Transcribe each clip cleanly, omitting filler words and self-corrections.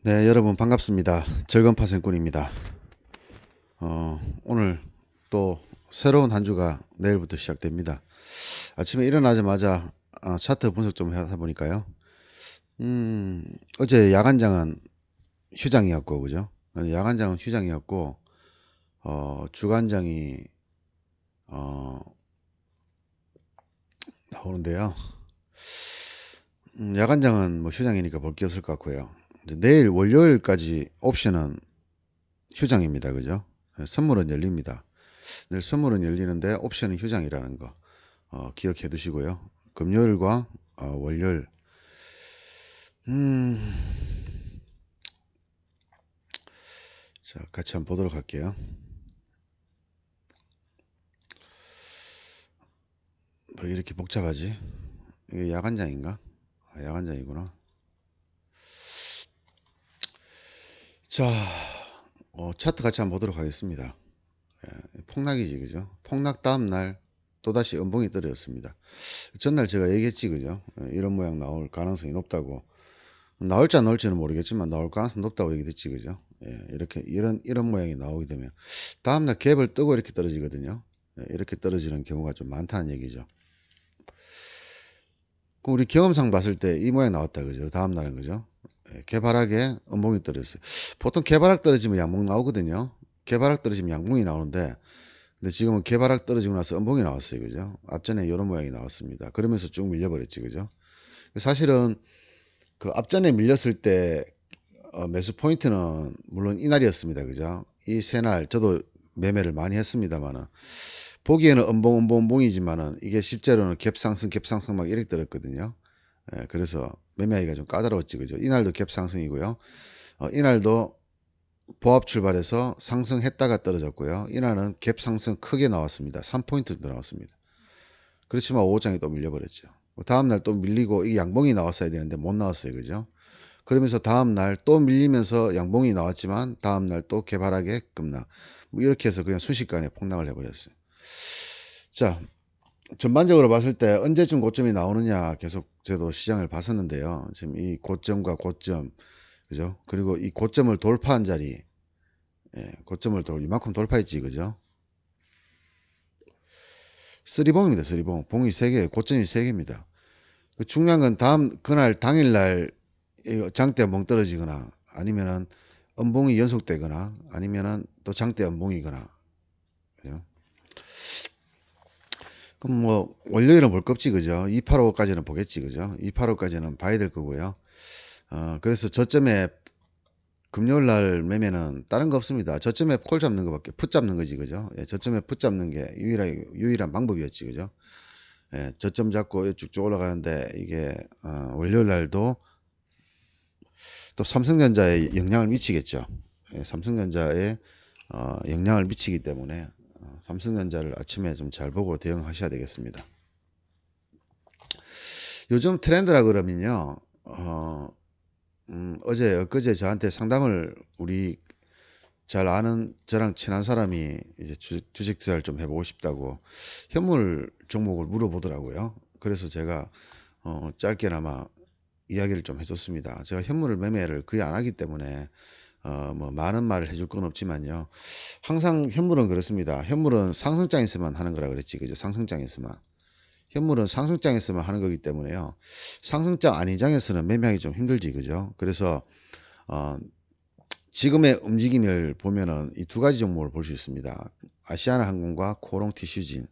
네, 여러분 반갑습니다. 절건파생꾼입니다. 오늘 또 새로운 한 주가 내일부터 시작됩니다. 아침에 일어나자마자 차트 분석 좀 해서 보니까요. 어제 야간장은 휴장이었고, 그죠? 야간장은 휴장이었고, 주간장이 어, 나오는데요. 야간장은 뭐 휴장이니까 볼 게 없을 것 같고요. 이제 내일 월요일까지 옵션은 휴장입니다, 그죠? 선물은 열립니다. 내일 선물은 열리는데 옵션은 휴장이라는 거 기억해 두시고요. 금요일과 월요일 음, 자 같이 한번 보도록 할게요. 뭐 이렇게 복잡하지? 이게 야간장인가? 야간장이구나. 자, 차트 같이 한번 보도록 하겠습니다. 폭락이지, 그죠? 폭락 다음날 또다시 음봉이 떨어졌습니다. 전날 제가 얘기했지, 그죠? 이런 모양 나올 가능성이 높다고. 나올지 안 나올지는 모르겠지만 나올 가능성이 높다고 얘기했지, 그죠? 이렇게 이런 모양이 나오게 되면 다음날 갭을 뜨고 이렇게 떨어지거든요. 이렇게 떨어지는 경우가 좀 많다는 얘기죠. 그럼 우리 경험상 봤을 때 이 모양 나왔다, 그죠? 다음날은, 그죠? 개발하게 음봉이 떨어졌어요. 보통 개발학 떨어지면 양봉 나오거든요. 개발학 떨어지면 양봉이 나오는데 근데 지금은 개발학 떨어지고 나서 음봉이 나왔어요, 그죠? 앞전에 이런 모양이 나왔습니다. 그러면서 쭉 밀려버렸지, 그죠? 사실은 그 앞전에 밀렸을 때 매수 포인트는 물론 이날이었습니다. 그죠? 이 세 날 저도 매매를 많이 했습니다만은 보기에는 음봉이지만은 이게 실제로는 갭상승 막 이렇게 들었거든요. 그래서 매매하기가 좀 까다로웠지, 그죠? 이날도 갭상승이고요. 이날도 보합 출발해서 상승했다가 떨어졌고요. 이날은 갭상승 크게 나왔습니다. 3포인트 더 나왔습니다. 그렇지만 5호장이 또 밀려버렸죠. 다음날 또 밀리고 이게 양봉이 나왔어야 되는데 못 나왔어요, 그죠? 그러면서 다음날 또 밀리면서 양봉이 나왔지만 다음날 또 개발하게 급락. 뭐 이렇게 해서 그냥 순식간에 폭락을 해버렸어요. 자, 전반적으로 봤을 때 언제쯤 고점이 나오느냐 계속 저도 시장을 봤었는데요. 지금 이 고점과 고점, 그죠? 그리고 이 고점을 돌파한 자리, 고점을 이만큼 돌파했지, 그죠? 쓰리봉입니다, 쓰리봉. 봉이 3개, 고점이 3개입니다. 중요한 건 그날 당일날 장대 멍 떨어지거나 아니면은 음봉이 연속되거나 아니면은 또 장대 음봉이거나. 그죠? 그럼 뭐 월요일은 볼 거 없지, 그죠? 285까지는 보겠지, 그죠? 285까지는 봐야 될 거고요. 그래서 저점에 금요일 날 매매는 다른 거 없습니다. 저점에 콜 잡는 거밖에, 풋 잡는 거지, 그죠? 저점에 풋 잡는 게 유일한 방법이었지, 그죠? 저점 잡고 쭉쭉 올라가는데 이게 월요일 날도 또 삼성전자에 영향을 미치겠죠. 삼성전자에 영향을 미치기 때문에 삼성전자를 아침에 좀 잘 보고 대응하셔야 되겠습니다. 요즘 트렌드라 그러면요. 어제 엊그제 저한테 상담을 우리 잘 아는 저랑 친한 사람이 이제 주식 투자를 좀 해보고 싶다고 현물 종목을 물어보더라고요. 그래서 제가 짧게나마 이야기를 좀 해줬습니다. 제가 현물을 매매를 거의 안 하기 때문에 뭐 많은 말을 해줄 건 없지만요. 항상 현물은 그렇습니다. 현물은 상승장에서만 하는 거라 그랬지, 그죠? 상승장에서만. 현물은 상승장에서만 하는 거기 때문에요. 상승장 아닌 장에서는 매매하기 좀 힘들지, 그죠? 그래서 어, 지금의 움직임을 보면은 이 두 가지 종목을 볼 수 있습니다. 아시아나 항공과 코롱 티슈진.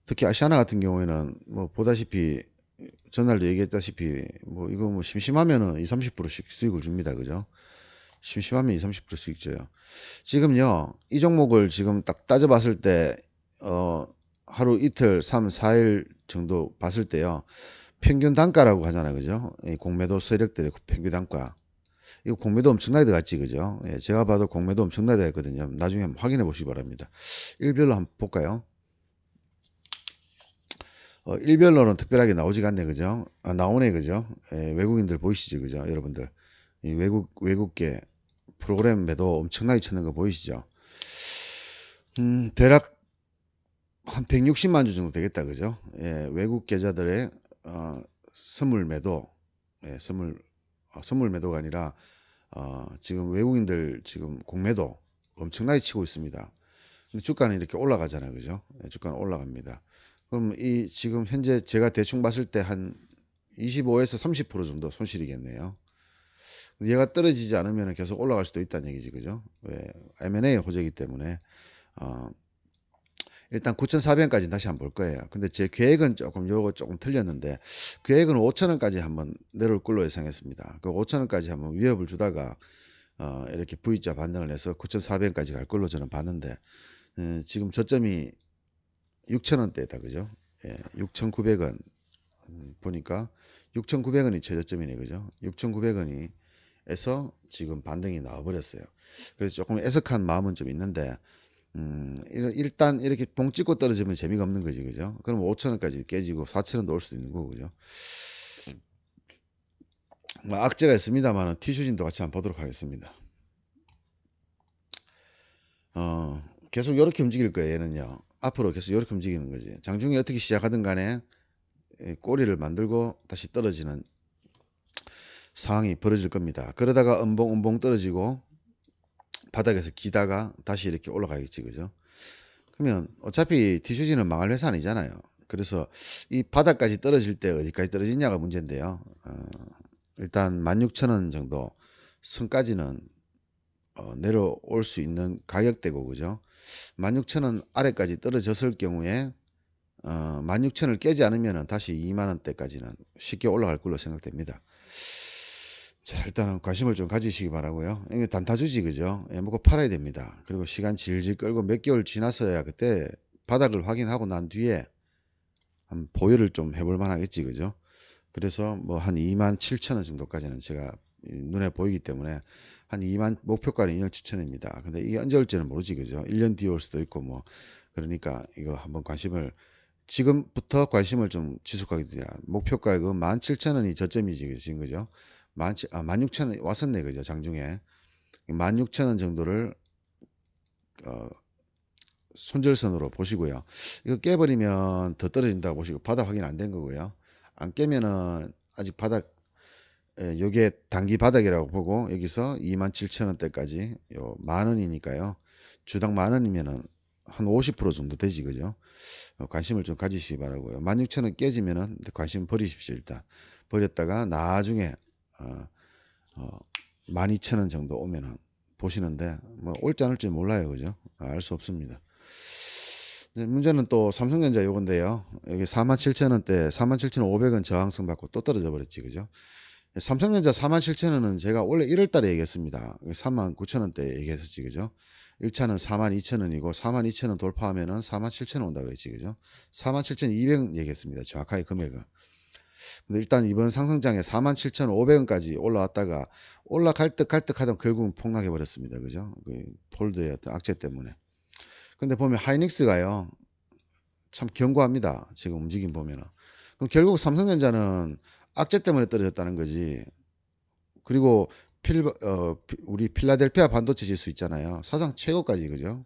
특히 아시아나 같은 경우에는 뭐 보다시피 전날도 얘기했다시피 뭐 이거 뭐 심심하면은 2, 30%씩 수익을 줍니다. 그죠? 심심하면 2, 30% 수익 줘요. 지금요, 이 종목을 지금 딱 따져봤을 때, 하루 이틀, 3, 4일 정도 봤을 때요, 평균 단가라고 하잖아요. 그죠? 공매도 세력들의 평균 단가. 이거 공매도 엄청나게 들어갔지, 그죠? 제가 봐도 공매도 엄청나게 들어갔거든요. 나중에 한번 확인해 보시기 바랍니다. 일별로 한번 볼까요? 일별로는 특별하게 나오지가 않네, 그죠? 나오네, 그죠? 외국인들 보이시죠, 그죠? 여러분들. 이 외국계 프로그램 매도 엄청나게 찾는 거 보이시죠? 대략 한 160만 주 정도 되겠다, 그죠? 외국 계좌들의 선물 매도, 선물 매도가 아니라 지금 외국인들 지금 공매도 엄청나게 치고 있습니다. 근데 주가는 이렇게 올라가잖아요. 그죠? 예, 주가는 올라갑니다. 그럼 이 지금 현재 제가 대충 봤을 때 한 25에서 30% 정도 손실이겠네요. 얘가 떨어지지 않으면 계속 올라갈 수도 있다는 얘기지. 그죠? 왜? M&A 호재이기 때문에 어, 일단 9,400원까지 다시 한번 볼 거예요. 근데 제 계획은 요거 조금 틀렸는데, 계획은 5,000원까지 한번 내려올 걸로 예상했습니다. 그 5,000원까지 한번 위협을 주다가, 이렇게 V자 반등을 해서 9,400원까지 갈 걸로 저는 봤는데, 지금 저점이 6,000원대다. 그죠? 예, 6,900원. 보니까 6,900원이 최저점이네. 그죠? 6,900원이 에서 지금 반등이 나와버렸어요. 그래서 조금 애석한 마음은 좀 있는데, 일단 이렇게 봉 찍고 떨어지면 재미가 없는 거지, 그죠? 그럼 5,000원까지 깨지고 4,000원도 올 수도 있는 거고, 그죠? 뭐 악재가 있습니다만 티슈진도 같이 한번 보도록 하겠습니다. 계속 이렇게 움직일 거예요, 얘는요. 앞으로 계속 이렇게 움직이는 거지. 장중에 어떻게 시작하든 간에 꼬리를 만들고 다시 떨어지는 상황이 벌어질 겁니다. 그러다가 음봉 떨어지고 바닥에서 기다가 다시 이렇게 올라가겠지, 그죠? 그러면 어차피 티슈지는 망할 회사 아니잖아요. 그래서 이 바닥까지 떨어질 때 어디까지 떨어지냐가 문제인데요. 일단 16,000원 정도 선까지는 내려올 수 있는 가격대고, 그죠? 16,000원 아래까지 떨어졌을 경우에 16,000원을 깨지 않으면 다시 2만원대까지는 쉽게 올라갈 걸로 생각됩니다. 자, 일단은 관심을 좀 가지시기 바라고요. 이게 단타주지, 그죠? 예, 먹고 팔아야 됩니다. 그리고 시간 질질 끌고 몇 개월 지났어야 그때 바닥을 확인하고 난 뒤에 한 보유를 좀 해볼 만하겠지, 그죠? 그래서 뭐 한 27,000원 정도까지는 제가 눈에 보이기 때문에 한 2만 목표가는 2년 추천입니다. 근데 이게 언제 올지는 모르지, 그죠? 1년 뒤에 올 수도 있고 뭐. 그러니까 이거 한번 지금부터 관심을 좀 지속하게 되냐. 목표가 그 17,000원이 저점이지, 지금, 그죠? 16,000원 왔었네, 그죠? 장중에. 16,000원 정도를, 어, 손절선으로 보시고요. 이거 깨버리면 더 떨어진다고 보시고, 바닥 확인 안 된 거고요. 안 깨면은 아직 바닥, 요게 단기 바닥이라고 보고, 여기서 27,000원대까지, 요 만원이니까요. 주당 만원이면은 한 50% 정도 되지, 그죠? 관심을 좀 가지시기 바라고요. 16,000원 깨지면은 관심 버리십시오. 일단 버렸다가 나중에 어, 어, 12,000원 정도 오면은 보시는데 뭐 올지 안 올지 몰라요. 그죠? 알 수 없습니다. 문제는 또 삼성전자 요건데요. 여기 47,000원대 47,500원 저항성 받고 또 떨어져 버렸지. 그죠? 삼성전자 47,000원은 제가 원래 1월 달에 얘기했습니다. 39,000원대 얘기했었지. 그죠? 1차는 42,000원이고 42,000원 돌파하면은 47,000원 온다고 했지. 그죠? 47,200원 얘기했습니다. 정확하게 금액을. 근데 일단 이번 상승장에 47,500원까지 올라왔다가 올라갈 듯 갈 듯 하던 결국은 폭락해 버렸습니다. 그죠? 그 폴드의 어떤 악재 때문에. 근데 보면 하이닉스가요. 참 견고합니다. 지금 움직임 보면은. 그럼 결국 삼성전자는 악재 때문에 떨어졌다는 거지. 그리고 우리 필라델피아 반도체 지수 있잖아요. 사상 최고까지, 그죠?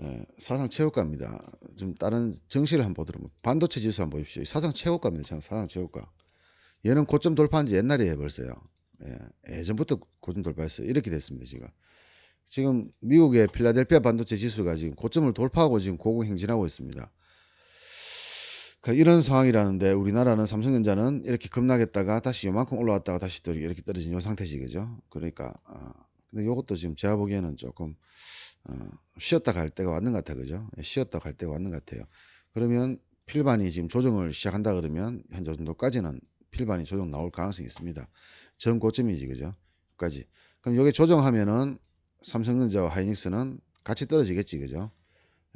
예, 사상 최고가입니다. 좀 다른 정시를 한번 보도록 반도체 지수 한번 보십시오. 사상 최고가입니다. 참 사상 최고가. 얘는 고점 돌파한 지 옛날에 해버렸어요. 예, 예전부터 고점 돌파했어요. 이렇게 됐습니다. 지금 미국의 필라델피아 반도체 지수가 지금 고점을 돌파하고 지금 고공행진하고 있습니다. 그러니까 이런 상황이라는데 우리나라는 삼성전자는 이렇게 급락했다가 다시 요만큼 올라왔다가 다시 또 이렇게 떨어진 요 상태지, 그죠? 그러니까 근데 이것도 지금 제가 보기에는 조금 쉬었다 갈 때가 왔는 것 같아요, 그죠? 예, 쉬었다 갈 때가 왔는 것 같아요. 그러면 필반이 지금 조정을 시작한다 그러면 현재 정도까지는 필반이 조정 나올 가능성이 있습니다. 전 고점이지, 그죠? 까지. 그럼 여기 조정하면은 삼성전자와 하이닉스는 같이 떨어지겠지, 그죠?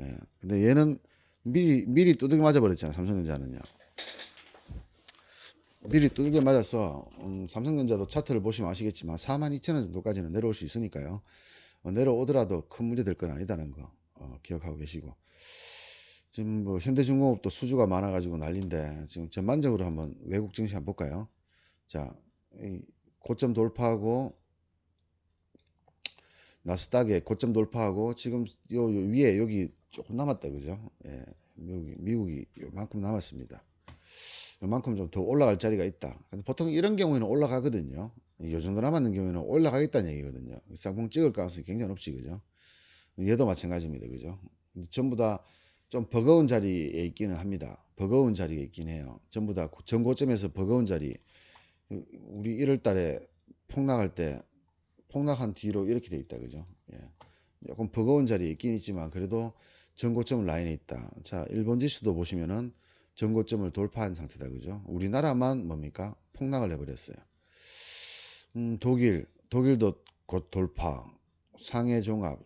예. 근데 얘는 미리 두들겨 맞아 버렸잖아, 삼성전자는요. 미리 두들겨 맞아서 삼성전자도 차트를 보시면 아시겠지만 42,000원 정도까지는 내려올 수 있으니까요. 내려오더라도 큰 문제 될 건 아니다는 거 기억하고 계시고. 지금 뭐 현대중공업도 수주가 많아가지고 난리인데 지금 전반적으로 한번 외국 증시 한번 볼까요? 자, 이 고점 돌파하고 나스닥에 고점 돌파하고 지금 요 위에 여기 조금 남았다, 그죠? 예, 미국이 요만큼 남았습니다. 요만큼 좀 더 올라갈 자리가 있다. 근데 보통 이런 경우에는 올라가거든요. 요 정도 남았는 경우에는 올라가겠다는 얘기거든요. 쌍봉 찍을 가능성이 굉장히 높지, 그죠? 얘도 마찬가지입니다, 그죠? 전부 다 좀 버거운 자리에 있기는 합니다. 버거운 자리에 있긴 해요. 전부 다 전고점에서 버거운 자리. 우리 1월 달에 폭락할 때 폭락한 뒤로 이렇게 돼 있다, 그죠? 예. 조금 버거운 자리에 있긴 있지만 그래도 전고점 라인에 있다. 자, 일본 지수도 보시면은 전고점을 돌파한 상태다, 그죠? 우리나라만 뭡니까? 폭락을 해버렸어요. 독일도 곧 돌파. 상해 종합,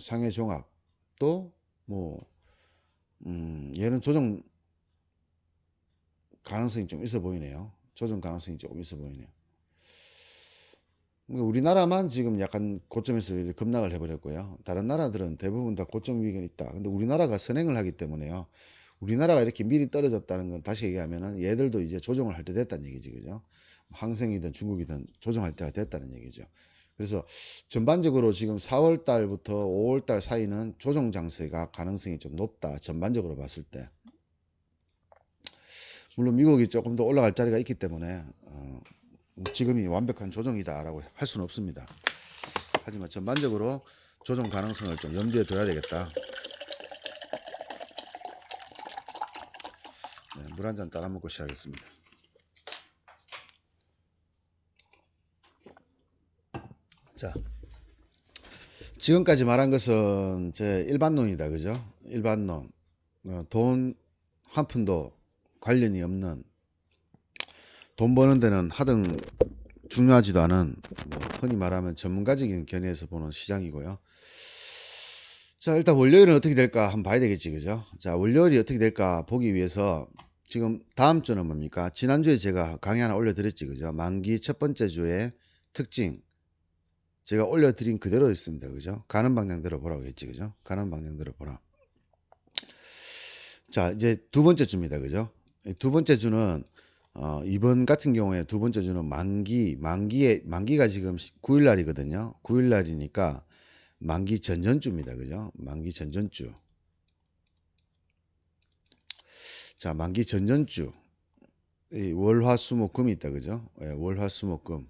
상해 종합도 뭐, 얘는 조정 가능성이 좀 있어 보이네요. 조정 가능성이 조금 있어 보이네요. 그러니까 우리나라만 지금 약간 고점에서 급락을 해버렸고요. 다른 나라들은 대부분 다 고점 위기가 있다. 근데 우리나라가 선행을 하기 때문에요. 우리나라가 이렇게 미리 떨어졌다는 건 다시 얘기하면은 얘들도 이제 조정을 할 때 됐다는 얘기지, 그죠? 항생이든 중국이든 조정할 때가 됐다는 얘기죠. 그래서 전반적으로 지금 4월 달부터 5월 달 사이는 조정 장세가 가능성이 좀 높다. 전반적으로 봤을 때. 물론 미국이 조금 더 올라갈 자리가 있기 때문에 지금이 완벽한 조정이다라고 할 수는 없습니다. 하지만 전반적으로 조정 가능성을 좀 염두에 둬야 되겠다. 네, 물 한 잔 따라 먹고 시작하겠습니다. 자, 지금까지 말한 것은 제 일반론이다, 그죠? 일반론. 돈 한 푼도 관련이 없는, 돈 버는 데는 하등 중요하지도 않은, 뭐 흔히 말하면 전문가적인 견해에서 보는 시장이고요. 자, 일단 월요일은 어떻게 될까 한번 봐야 되겠지, 그죠? 자, 월요일이 어떻게 될까 보기 위해서 지금 다음 주는 뭡니까? 지난주에 제가 강의 하나 올려드렸지, 그죠? 만기 첫 번째 주의 특징. 제가 올려드린 그대로 있습니다, 그죠? 가는 방향대로 보라고 했지, 그죠? 가는 방향대로 보라. 자, 이제 두 번째 주입니다, 그죠? 두 번째 주는 이번 같은 경우에 두 번째 주는 만기가 지금 9일 날이거든요. 9일 날이니까 만기 전전주입니다, 그죠? 만기 전전주. 자, 만기 전전주. 월, 화, 수, 목, 금이 있다, 그죠? 예, 월, 화, 수, 목, 금.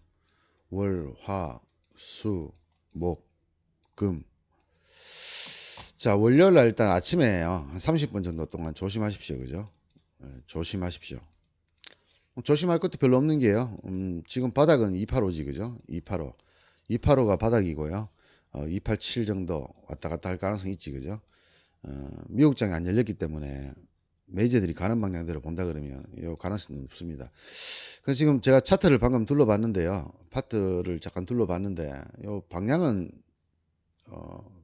월, 화, 수, 목, 금. 자, 월요일 날 일단 아침에요. 한 30분 정도 동안 조심하십시오, 그죠? 예, 조심하십시오. 조심할 것도 별로 없는 게요. 지금 바닥은 285지, 그죠? 285. 285가 바닥이고요. 287 정도 왔다 갔다 할 가능성이 있지, 그죠? 미국장이 안 열렸기 때문에 메이저들이 가는 방향대로 본다 그러면 이 가능성은 없습니다. 그래서 지금 제가 차트를 방금 둘러봤는데요. 파트를 잠깐 둘러봤는데 요 어,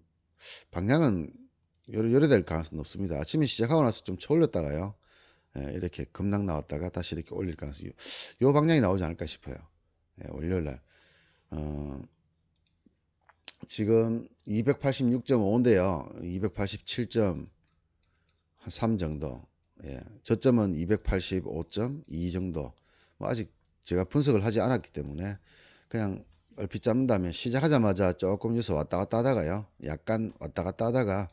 방향은 열어될 가능성은 없습니다. 아침에 시작하고 나서 좀 쳐올렸다가요. 예, 이렇게 급락 나왔다가 다시 이렇게 올릴 가능성이 요 방향이 나오지 않을까 싶어요. 예, 월요일날. 지금 286.5인데요. 287.3 정도. 예, 저점은 285.2 정도. 뭐 아직 제가 분석을 하지 않았기 때문에 그냥 얼핏 잡는다면 시작하자마자 조금 여기서 왔다 갔다 하다가요. 약간 왔다 갔다 하다가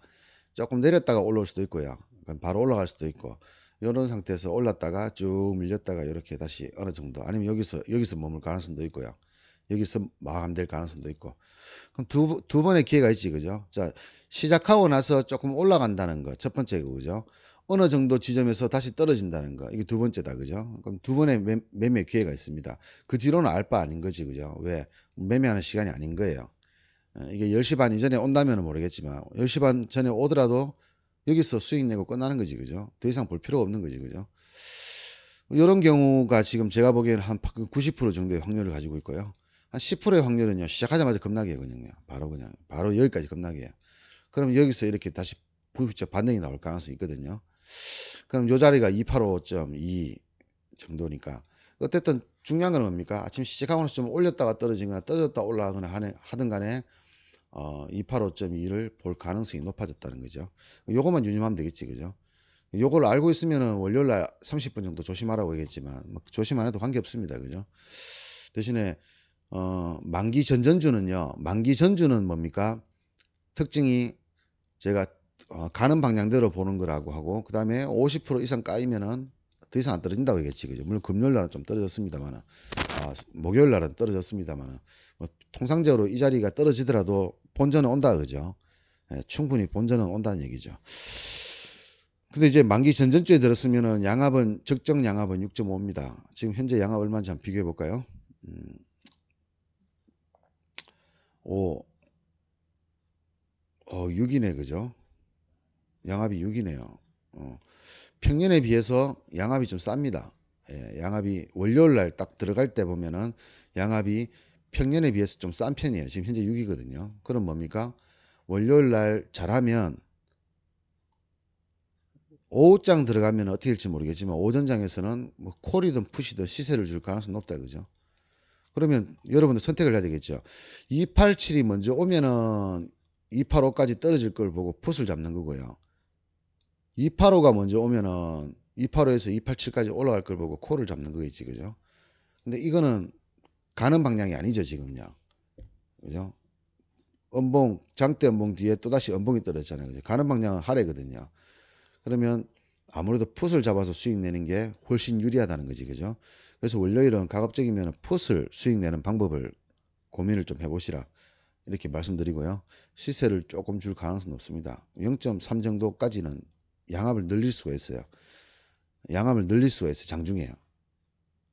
조금 내렸다가 올라올 수도 있고요. 바로 올라갈 수도 있고. 이런 상태에서 올랐다가 쭉 밀렸다가 이렇게 다시 어느 정도 아니면 여기서 머물 가능성도 있고요. 여기서 마감될 가능성도 있고. 그럼 두 번의 기회가 있지, 그죠? 자, 시작하고 나서 조금 올라간다는 거, 첫 번째고, 그죠? 어느 정도 지점에서 다시 떨어진다는 거, 이게 두 번째다, 그죠? 그럼 두 번의 매매 기회가 있습니다. 그 뒤로는 알 바 아닌 거지, 그죠? 왜? 매매하는 시간이 아닌 거예요. 이게 10시 반 이전에 온다면 모르겠지만, 10시 반 전에 오더라도 여기서 수익 내고 끝나는 거지, 그죠? 더 이상 볼 필요가 없는 거지, 그죠? 이런 경우가 지금 제가 보기에는 한 90% 정도의 확률을 가지고 있고요. 한 10%의 확률은요, 시작하자마자 급락이에요, 그냥요. 바로 여기까지 급락이에요. 그럼 여기서 이렇게 다시 부익적 반등이 나올 가능성이 있거든요. 그럼 요 자리가 285.2 정도니까. 어쨌든 중요한 건 뭡니까? 아침 시작하고 나서 좀 올렸다가 떨어지거나 떨어졌다 올라가거나 하든 간에 285.2를 볼 가능성이 높아졌다는 거죠. 요것만 유념하면 되겠지, 그죠? 요걸 알고 있으면은 월요일날 30분 정도 조심하라고 얘기했지만 뭐 조심 안 해도 관계없습니다, 그죠? 대신에 만기 전전주는요. 만기 전주는 뭡니까? 특징이 제가 가는 방향대로 보는 거라고 하고 그 다음에 50% 이상 까이면은 더 이상 안 떨어진다고 얘기했지. 그죠? 물론 금요일 날은 좀 떨어졌습니다만은, 목요일 날은 떨어졌습니다만은, 뭐 통상적으로 이 자리가 떨어지더라도 본전은 온다. 그죠? 예, 충분히 본전은 온다는 얘기죠. 근데 이제 만기 전전주에 들었으면은 양압은, 적정 양압은 6.5입니다. 지금 현재 양압 얼마인지 한번 비교해 볼까요? 5, 6이네. 그죠? 양압이 6이네요. 평년에 비해서 양압이 좀 쌉니다. 예, 양압이 월요일 날 딱 들어갈 때 보면은 양압이 평년에 비해서 좀 싼 편이에요. 지금 현재 6이거든요. 그럼 뭡니까? 월요일 날 잘하면 오후장 들어가면 어떻게 될지 모르겠지만 오전장에서는 뭐 콜이든 푸시든 시세를 줄 가능성이 높다. 그죠? 그러면 여러분들 선택을 해야 되겠죠. 287이 먼저 오면은 285까지 떨어질 걸 보고 풋을 잡는 거고요. 285가 먼저 오면은 285에서 287까지 올라갈 걸 보고 콜을 잡는 거겠지. 그죠? 근데 이거는 가는 방향이 아니죠, 지금요. 그죠? 음봉, 장대 음봉 뒤에 또다시 음봉이 떨어졌잖아요. 그죠? 가는 방향은 하래거든요. 그러면 아무래도 풋을 잡아서 수익 내는 게 훨씬 유리하다는 거지. 그죠? 그래서 월요일은 가급적이면 풋을 수익 내는 방법을 고민을 좀 해보시라. 이렇게 말씀드리고요. 시세를 조금 줄 가능성은 없습니다. 0.3 정도까지는 양압을 늘릴 수가 있어요. 양압을 늘릴 수가 있어요. 장중에요.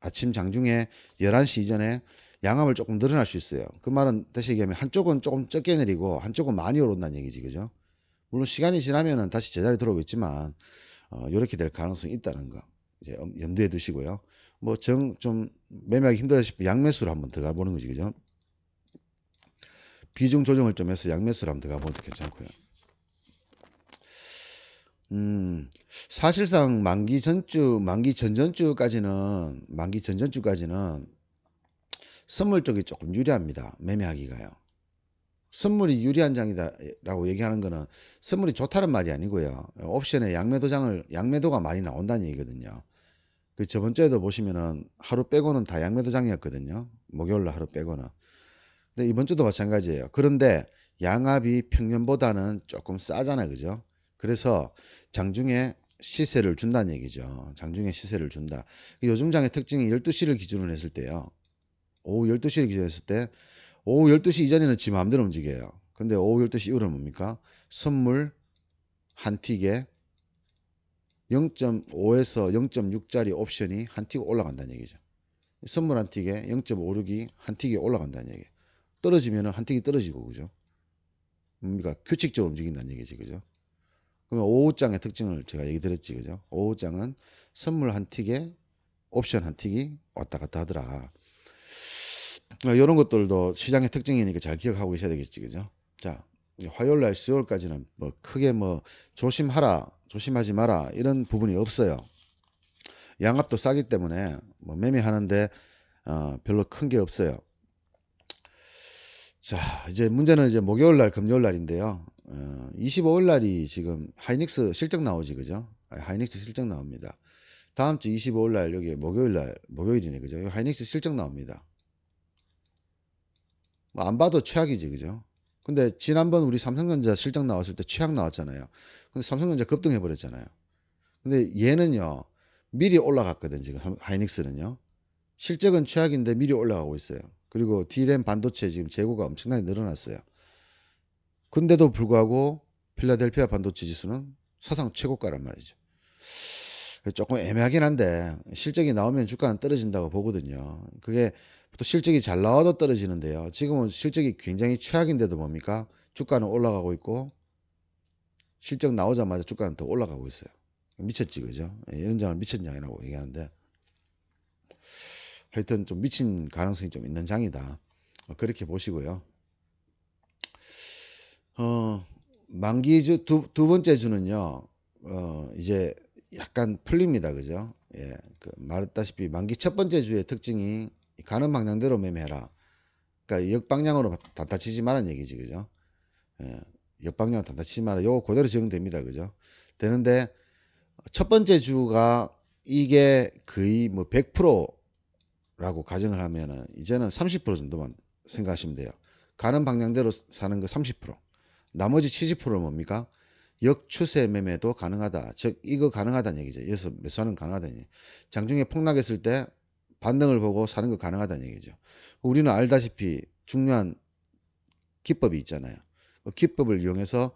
아침 장중에 11시 이전에 양압을 조금 늘어날 수 있어요. 그 말은 다시 얘기하면 한쪽은 조금 적게 내리고 한쪽은 많이 오른다는 얘기지. 그죠? 물론 시간이 지나면은 다시 제자리 들어오겠지만 이렇게 될 가능성이 있다는 거 이제 염두에 두시고요. 뭐 좀 매매하기 힘들다 싶으면 양매수를 한번 들어가 보는 거지. 그죠? 비중 조정을 좀 해서 양매수를 한번 들어가 보는 것도 괜찮고요. 사실상 만기 전전주까지는 선물 쪽이 조금 유리합니다. 매매하기가요. 선물이 유리한 장이다라고 얘기하는 거는 선물이 좋다는 말이 아니고요. 옵션에 양매도가 많이 나온다는 얘기거든요. 그 저번 주에도 보시면은 하루 빼고는 다 양매도장이었거든요. 목요일 날 하루 빼고는. 근데 이번 주도 마찬가지예요. 그런데 양압이 평년보다는 조금 싸잖아요. 그죠? 그래서 장중에 시세를 준다는 얘기죠. 장중에 시세를 준다. 요즘 장의 특징이 12시를 기준으로 했을 때요. 오후 12시를 기준으로 했을 때 오후 12시 이전에는 지 마음대로 움직여요. 근데 오후 12시 이후로는 뭡니까? 선물 한 틱에 0.5에서 0.6짜리 옵션이 한 틱 올라간다는 얘기죠. 선물 한 틱에 0.56이 한 틱이 올라간다는 얘기예요. 떨어지면 한 틱이 떨어지고, 그죠? 뭡니까? 규칙적으로 움직인다는 얘기지, 그죠? 그러면 오후장의 특징을 제가 얘기 드렸지, 그죠? 오후장은 선물 한 틱에 옵션 한 틱이 왔다 갔다 하더라. 이런 것들도 시장의 특징이니까 잘 기억하고 계셔야 되겠지, 그죠? 자, 화요일 날 수요일까지는 뭐 크게 뭐 조심하라, 조심하지 마라 이런 부분이 없어요. 양압도 싸기 때문에 뭐 매매하는데 별로 큰 게 없어요. 자, 이제 문제는 이제 목요일 날, 금요일 날인데요. 25일 날이 지금 하이닉스 실적 나오지, 그죠? 하이닉스 실적 나옵니다. 다음 주 25일 날 여기 목요일 날, 목요일이네, 그죠? 하이닉스 실적 나옵니다. 뭐 안 봐도 최악이지, 그죠? 근데 지난번 우리 삼성전자 실적 나왔을 때 최악 나왔잖아요. 근데 삼성전자 급등해 버렸잖아요. 근데 얘는요, 미리 올라갔거든, 지금 하이닉스는요. 실적은 최악인데 미리 올라가고 있어요. 그리고 D램 반도체 지금 재고가 엄청나게 늘어났어요. 근데도 불구하고 필라델피아 반도체 지수는 사상 최고가란 말이죠. 조금 애매하긴 한데 실적이 나오면 주가는 떨어진다고 보거든요. 그게 또 실적이 잘 나와도 떨어지는데요. 지금은 실적이 굉장히 최악인데도 뭡니까? 주가는 올라가고 있고 실적 나오자마자 주가는 더 올라가고 있어요. 미쳤지, 그죠? 이런 장을 미친 장이라고 얘기하는데 하여튼 좀 미친 가능성이 좀 있는 장이다. 그렇게 보시고요. 만기주 두 번째 주는요. 이제 약간 풀립니다. 그죠? 예. 말했다시피 만기 첫 번째 주의 특징이 가는 방향대로 매매해라. 그러니까 역방향으로 단타 치지 말라는 얘기지. 그죠? 예. 역방향으로 단타 치지 마라. 요거 그대로 적용됩니다. 그죠? 되는데 첫 번째 주가 이게 거의 뭐 100%라고 가정을 하면은 이제는 30% 정도만 생각하시면 돼요. 가는 방향대로 사는 거 30%. 나머지 70%는 뭡니까? 역추세 매매도 가능하다. 즉 이거 가능하다는 얘기죠. 여기서 매수하는 거 가능하다는 얘기. 장중에 폭락했을 때 반등을 보고 사는 거 가능하다는 얘기죠. 우리는 알다시피 중요한 기법이 있잖아요. 그 기법을 이용해서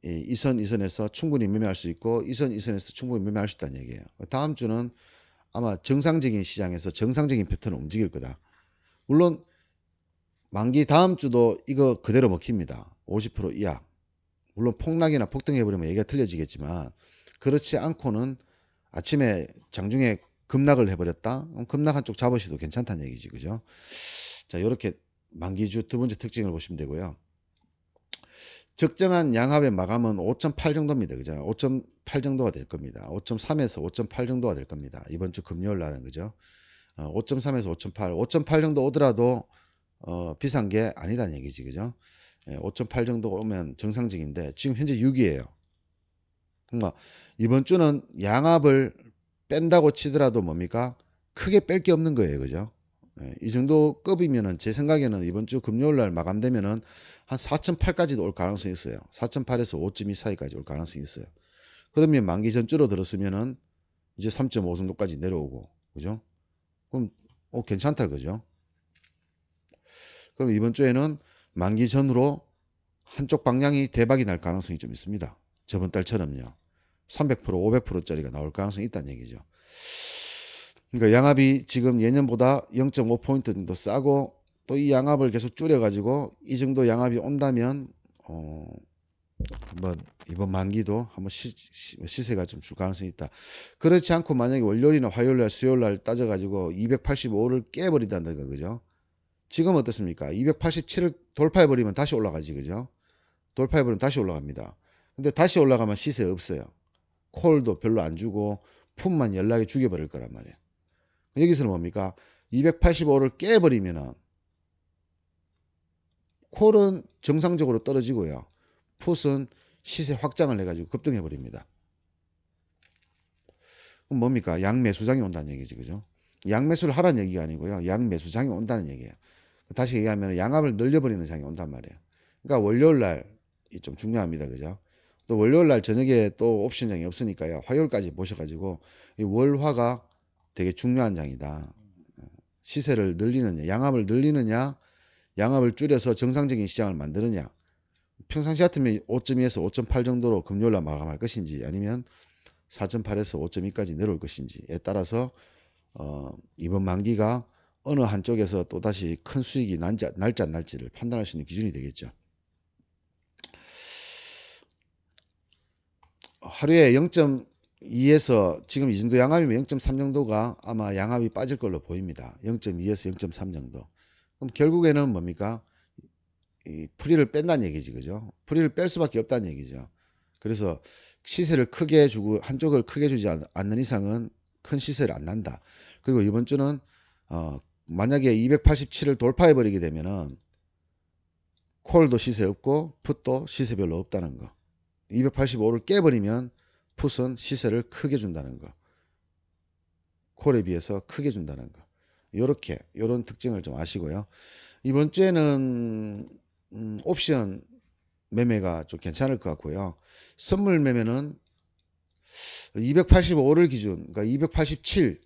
이선, 이선에서 충분히 매매할 수 있고 이선, 이선에서 충분히 매매할 수 있다는 얘기예요. 다음 주는 아마 정상적인 시장에서 정상적인 패턴을 움직일 거다. 물론 만기 다음 주도 이거 그대로 먹힙니다. 50% 이하. 물론 폭락이나 폭등해버리면 얘기가 틀려지겠지만 그렇지 않고는 아침에 장중에 급락을 해버렸다. 급락 한쪽 잡으셔도 괜찮다는 얘기지. 그죠? 자, 이렇게 만기주 두 번째 특징을 보시면 되고요. 적정한 양합의 마감은 5.8 정도입니다. 그죠? 5.8 정도가 될 겁니다. 5.3에서 5.8 정도가 될 겁니다. 이번 주 금요일 날은 그죠? 5.3에서 5.8, 5.8 정도 오더라도 비싼 게 아니다는 얘기지. 그죠? 5.8 정도 오면 정상적인데 지금 현재 6이에요. 그러니까 이번 주는 양합을 뺀다고 치더라도 뭡니까? 크게 뺄 게 없는 거예요. 그죠? 이 정도 급이면은 제 생각에는 이번 주 금요일 날 마감되면은 한 4.8까지도 올 가능성이 있어요. 4.8에서 5.2 사이까지 올 가능성이 있어요. 그러면 만기 전 줄어들었으면은 이제 3.5 정도까지 내려오고, 그죠? 그럼 괜찮다, 그죠? 그럼 이번 주에는 만기 전으로 한쪽 방향이 대박이 날 가능성이 좀 있습니다. 저번 달처럼요. 300%, 500%짜리가 나올 가능성이 있다는 얘기죠. 그러니까 양압이 지금 예년보다 0.5포인트 정도 싸고 또 이 양압을 계속 줄여가지고 이 정도 양압이 온다면 한번 이번 만기도 한번 시세가 좀 줄 가능성이 있다. 그렇지 않고 만약에 월요일이나 화요일날 수요일날 따져가지고 285를 깨버린다는 거 그죠? 지금 어떻습니까? 287을 돌파해버리면 다시 올라가지 그죠? 돌파해버리면 다시 올라갑니다. 근데 다시 올라가면 시세 없어요. 콜도 별로 안 주고 풋만 연락이 죽여버릴 거란 말이에요. 여기서는 뭡니까? 285를 깨버리면은 콜은 정상적으로 떨어지고요. 풋은 시세 확장을 해가지고 급등해버립니다. 그럼 뭡니까? 양매수장이 온다는 얘기지, 그죠? 양매수를 하라는 얘기가 아니고요. 양매수장이 온다는 얘기예요. 다시 얘기하면 양압을 늘려버리는 장이 온단 말이에요. 그러니까 월요일 날이 좀 중요합니다, 그죠? 또 월요일 날 저녁에 또 옵션장이 없으니까요. 화요일까지 보셔가지고 이 월화가 되게 중요한 장이다. 시세를 늘리느냐, 양압을 늘리느냐, 양압을 줄여서 정상적인 시장을 만드느냐. 평상시 같으면 5.2에서 5.8 정도로 금요일날 마감할 것인지 아니면 4.8에서 5.2까지 내려올 것인지에 따라서 이번 만기가 어느 한쪽에서 또다시 큰 수익이 날지 안 날지를 판단할 수 있는 기준이 되겠죠. 하루에 0.2에서 지금 이 정도 양압이면 0.3 정도가 아마 양압이 빠질 걸로 보입니다. 0.2에서 0.3 정도. 그럼 결국에는 뭡니까? 이 풀이를 뺀다는 얘기지, 그죠? 풀이를 뺄 수밖에 없다는 얘기죠. 그래서 시세를 크게 주고 한쪽을 크게 주지 않는 이상은 큰 시세를 안 난다. 그리고 이번 주는 만약에 287을 돌파해 버리게 되면은 콜도 시세 없고 풋도 시세 별로 없다는 거. 285를 깨버리면 풋은 시세를 크게 준다는 거. 콜에 비해서 크게 준다는 거. 요런 특징을 좀 아시고요. 이번 주에는 옵션 매매가 좀 괜찮을 것 같고요. 선물 매매는 285를 기준, 그러니까 287,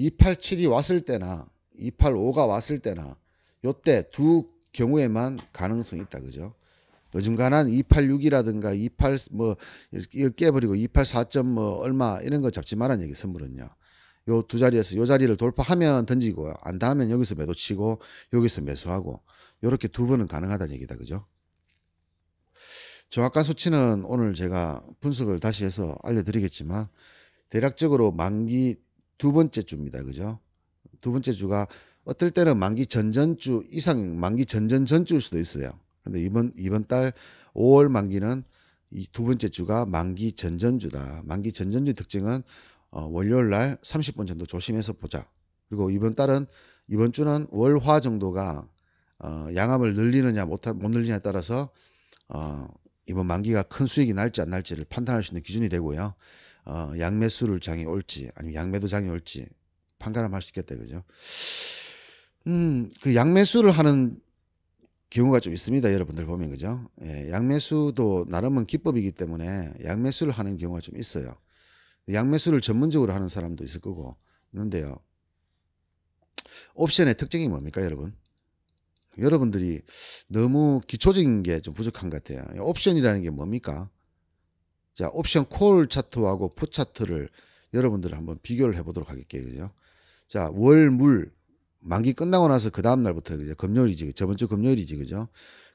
287이 왔을 때나 285가 왔을 때나 요때 두 경우에만 가능성이 있다. 그죠? 요즘간한 286이라든가 28 뭐 이거 깨버리고 284점 뭐 얼마 이런 거 잡지 말란 얘기 선물은요. 요 두 자리에서 요 자리를 돌파하면 던지고요. 안 닿으면 여기서 매도 치고 여기서 매수하고 요렇게 두 번은 가능하다는 얘기다. 그죠? 정확한 수치는 오늘 제가 분석을 다시 해서 알려드리겠지만 대략적으로 만기 두 번째 주입니다. 그죠? 두 번째 주가 어떨 때는 만기 전전주 이상 만기 전전전주일 수도 있어요. 근데 이번 달 5월 만기는 이 두 번째 주가 만기 전전주다. 만기 전전주 특징은 월요일 날 30분 정도 조심해서 보자. 그리고 이번 주는 월화 정도가 양압을 늘리느냐 못 늘리냐에 따라서 이번 만기가 큰 수익이 날지 안 날지를 판단할 수 있는 기준이 되고요. 양매수를 장이 올지 아니면 양매도 장이 올지 판가름할 수 있겠다 그죠? 그 양매수를 하는 경우가 좀 있습니다. 여러분들 보면 그죠? 예, 양매수도 나름은 기법이기 때문에 양매수를 하는 경우가 좀 있어요. 양매수를 전문적으로 하는 사람도 있을 거고 있는데요. 옵션의 특징이 뭡니까, 여러분? 여러분들이 너무 기초적인 게 좀 부족한 것 같아요. 옵션이라는 게 뭡니까? 자, 옵션 콜 차트하고 풋 차트를 여러분들 한번 비교를 해보도록 하겠게요. 그죠? 자, 월, 물, 만기 끝나고 나서 그 다음날부터 그죠? 금요일이지. 저번 주 금요일이지. 그죠?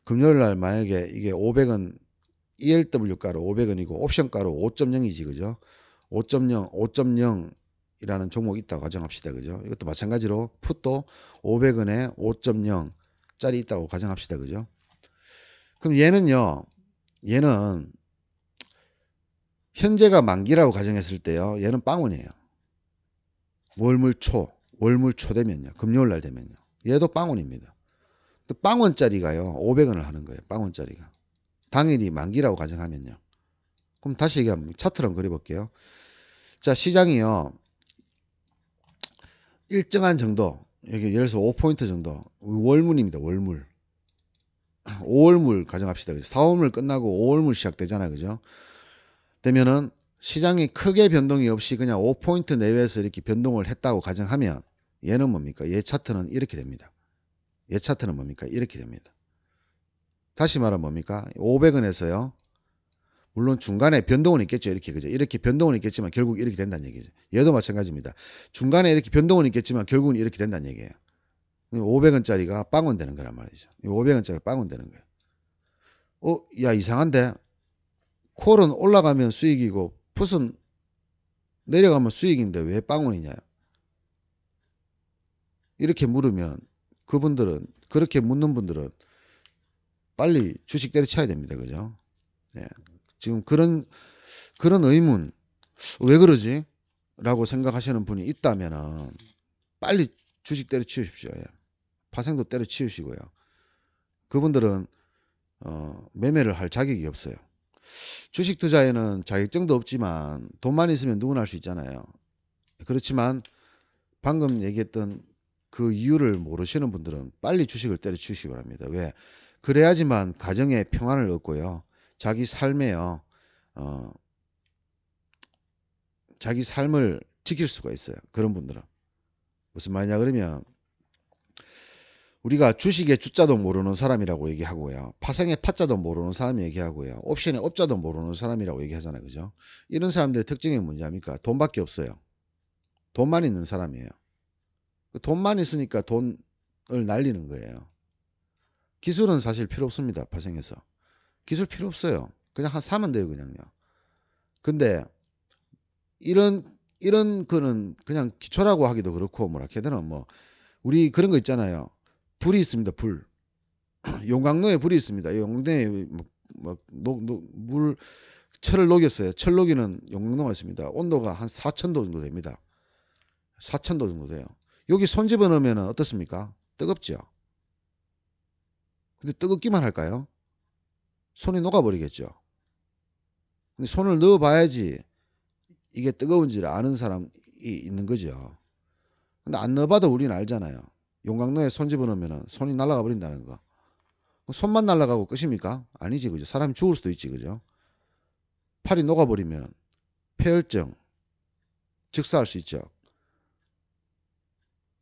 금요일 날 만약에 이게 500원, ELW 가로 500원이고 옵션 가로 5.0이지. 그죠? 5.0, 5.0이라는 종목이 있다고 가정합시다. 그죠? 이것도 마찬가지로 풋도 500원에 5.0짜리 있다고 가정합시다. 그죠? 그럼 얘는요. 얘는 현재가 만기라고 가정했을 때요. 얘는 빵원이에요. 월물 초 되면요. 금요일 날 되면요. 얘도 빵원입니다. 또 빵원짜리가요. 500원을 하는 거예요. 빵원짜리가. 당일이 만기라고 가정하면요. 그럼 다시 얘기하면 차트를 한번 그려볼게요. 자, 시장이요. 일정한 정도, 여기 예를 들어서 5포인트 정도, 월물입니다. 월물. 5월물 가정합시다. 4월물 끝나고 5월물 시작되잖아요. 그죠? 되면은 시장이 크게 변동이 없이 그냥 5포인트 내외에서 이렇게 변동을 했다고 가정하면 얘는 뭡니까? 얘 차트는 이렇게 됩니다. 얘 차트는 뭡니까? 이렇게 됩니다. 다시 말하면 뭡니까? 500원에서요. 물론 중간에 변동은 있겠죠. 이렇게 그죠? 이렇게 변동은 있겠지만 결국 이렇게 된다는 얘기죠. 얘도 마찬가지입니다. 중간에 이렇게 변동은 있겠지만 결국은 이렇게 된다는 얘기예요. 500원짜리가 빵원 되는 거란 말이죠. 500원짜리 빵원 되는 거예요. 야, 이상한데? 콜은 올라가면 수익이고 풋은 내려가면 수익인데 왜 빵원이냐? 이렇게 물으면 그분들은, 그렇게 묻는 분들은 빨리 주식 때려쳐야 됩니다. 그죠? 네. 지금 그런 의문, 왜 그러지? 라고 생각하시는 분이 있다면은 빨리 주식 때려치우십시오. 예. 파생도 때려치우시고요. 그분들은 매매를 할 자격이 없어요. 주식 투자에는 자격증도 없지만 돈만 있으면 누구나 할 수 있잖아요. 그렇지만 방금 얘기했던 그 이유를 모르시는 분들은 빨리 주식을 때려치우시기 바랍니다. 왜? 그래야지만 가정의 평안을 얻고요. 자기 삶에요. 어, 자기 삶을 지킬 수가 있어요. 그런 분들은. 무슨 말이냐 그러면 우리가 주식의 주자도 모르는 사람이라고 얘기하고요. 파생의 파자도 모르는 사람이 얘기하고요. 옵션의 업자도 모르는 사람이라고 얘기하잖아요. 그죠? 이런 사람들의 특징이 뭐냐니까 돈밖에 없어요. 돈만 있는 사람이에요. 돈만 있으니까 돈을 날리는 거예요. 기술은 사실 필요 없습니다. 파생에서. 기술 필요 없어요. 그냥 사면 돼요. 그냥요. 근데 이런 거는 그냥 기초라고 하기도 그렇고 뭐라 해야 되나 뭐 우리 그런 거 있잖아요. 불이 있습니다. 불. 용광로에 불이 있습니다. 용광로에 물 철을 녹였어요. 철 녹이는 용광로가 있습니다. 온도가 한 4,000도 정도 됩니다. 4,000도 정도 돼요. 여기 손 집어넣으면 어떻습니까? 뜨겁죠. 근데 뜨겁기만 할까요? 손이 녹아버리겠죠. 근데 손을 넣어봐야지 이게 뜨거운지를 아는 사람이 있는 거죠. 근데 안 넣어봐도 우리는 알잖아요. 용광로에 손 집어넣으면 손이 날아가 버린다는 거. 손만 날아가고 끝입니까? 아니지, 그죠? 사람이 죽을 수도 있지, 그죠? 팔이 녹아버리면 폐혈증, 즉사할 수 있죠.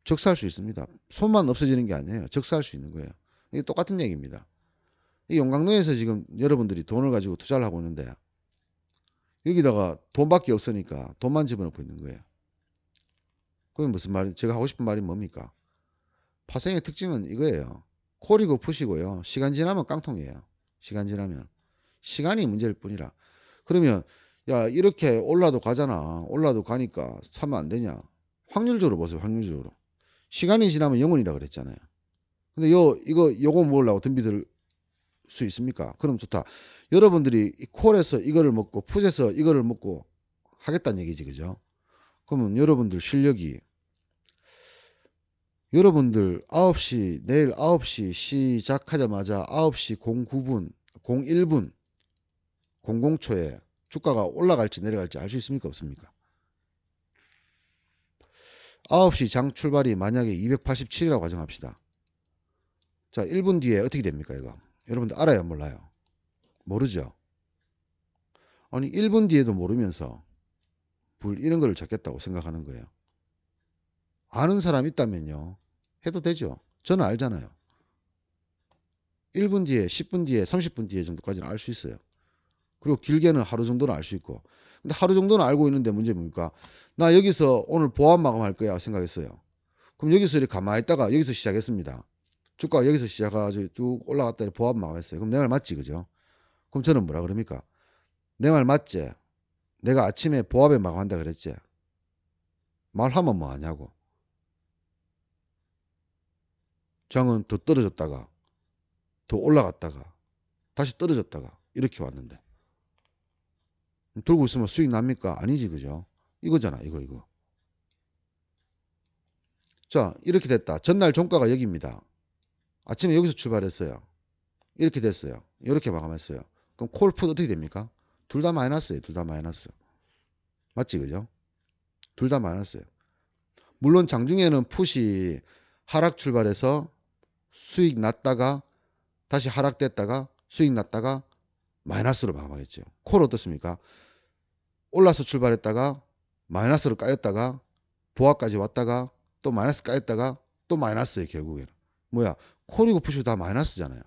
즉사할 수 있습니다. 손만 없어지는 게 아니에요. 즉사할 수 있는 거예요. 이게 똑같은 얘기입니다. 이 용광로에서 지금 여러분들이 돈을 가지고 투자를 하고 있는데 여기다가 돈밖에 없으니까 돈만 집어넣고 있는 거예요. 그럼 무슨 말이, 제가 하고 싶은 말이 뭡니까? 파생의 특징은 이거예요. 콜이고 푸시고요. 시간 지나면 깡통이에요. 시간 지나면. 시간이 문제일 뿐이라. 그러면 야 이렇게 올라도 가잖아. 올라도 가니까 사면 안 되냐? 확률적으로 보세요. 확률적으로. 시간이 지나면 영원이라 그랬잖아요. 근데 요거 먹으려고 덤비들 수 있습니까? 그럼 좋다. 여러분들이 이 콜에서 이거를 먹고 풋에서 이거를 먹고 하겠다는 얘기지. 그죠? 그러면 여러분들 실력이 여러분들 9시 내일 9시 시작하자마자 9시 09분 01분 00초에 주가가 올라갈지 내려갈지 알 수 있습니까? 없습니까? 9시 장 출발이 만약에 287이라고 가정합시다. 자, 1분 뒤에 어떻게 됩니까, 이거? 여러분들 알아요, 몰라요? 모르죠? 아니, 1분 뒤에도 모르면서 이런 거를 찾겠다고 생각하는 거예요. 아는 사람 있다면요. 해도 되죠. 저는 알잖아요. 1분 뒤에, 10분 뒤에, 30분 뒤에 정도까지는 알 수 있어요. 그리고 길게는 하루 정도는 알 수 있고. 근데 하루 정도는 알고 있는데 문제 뭡니까? 나 여기서 오늘 보안 마감할 거야 생각했어요. 그럼 여기서 이렇게 가만히 있다가 여기서 시작했습니다. 주가가 여기서 시작해가지고 쭉 올라갔다 보안 마감했어요. 그럼 내 말 맞지, 그죠? 그럼 저는 뭐라 그럽니까? 내 말 맞지? 내가 아침에 보합에 마감한다 그랬지? 말하면 뭐 하냐고. 장은 더 떨어졌다가 더 올라갔다가 다시 떨어졌다가 이렇게 왔는데 들고 있으면 수익 납니까? 아니지, 그죠? 이거잖아, 이거. 자, 이렇게 됐다. 전날 종가가 여기입니다. 아침에 여기서 출발했어요. 이렇게 됐어요. 이렇게 마감했어요. 그럼 콜풋 어떻게 됩니까? 둘 다 마이너스예요. 둘 다 마이너스. 맞지, 그죠? 둘 다 마이너스예요. 물론 장중에는 풋이 하락 출발해서 수익 났다가 다시 하락됐다가 수익 났다가 마이너스로 마감하겠죠. 콜 어떻습니까? 올라서 출발했다가 마이너스로 까였다가 보합까지 왔다가 또 마이너스 까였다가 또 마이너스예요, 결국에는. 뭐야? 콜이고 풋이 다 마이너스잖아요.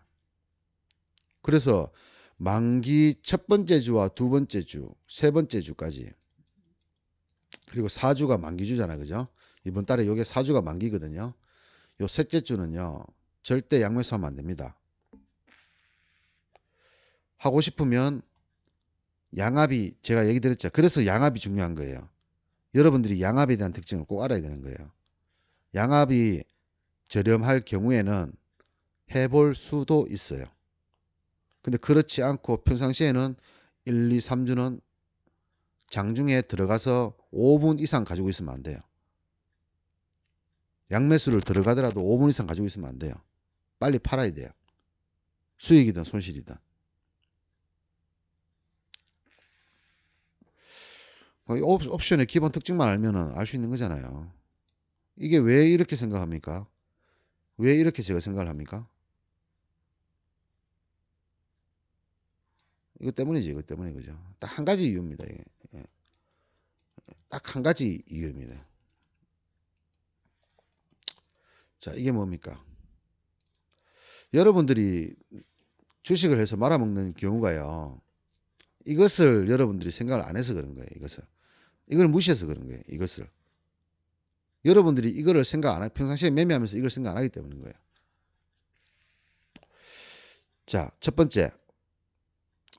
그래서 만기 첫 번째 주와 두 번째 주, 세 번째 주까지 그리고 4주가 만기주잖아요. 그죠? 이번 달에 요게 4주가 만기거든요. 요 셋째 주는요. 절대 양매수하면 안 됩니다. 하고 싶으면 양압이 제가 얘기 드렸죠. 그래서 양압이 중요한 거예요. 여러분들이 양압에 대한 특징을 꼭 알아야 되는 거예요. 양압이 저렴할 경우에는 해볼 수도 있어요. 근데 그렇지 않고 평상시에는 1, 2, 3주는 장중에 들어가서 5분 이상 가지고 있으면 안 돼요. 양매수를 들어가더라도 5분 이상 가지고 있으면 안 돼요. 빨리 팔아야 돼요. 수익이든 손실이든. 옵션의 기본 특징만 알면은 알 수 있는 거잖아요. 이게 왜 이렇게 생각합니까? 왜 이렇게 제가 생각을 합니까? 이것 때문이지, 이것 때문에, 그죠? 딱 한 가지 이유입니다, 이게. 예. 딱 한 가지 이유입니다. 자, 이게 뭡니까? 여러분들이 주식을 해서 말아먹는 경우가요. 이것을 여러분들이 생각을 안 해서 그런 거예요, 이것을. 이걸 무시해서 그런 거예요, 이것을. 여러분들이 이거를 생각 안 하, 평상시에 매매하면서 이걸 생각 안 하기 때문인 거예요. 자, 첫 번째.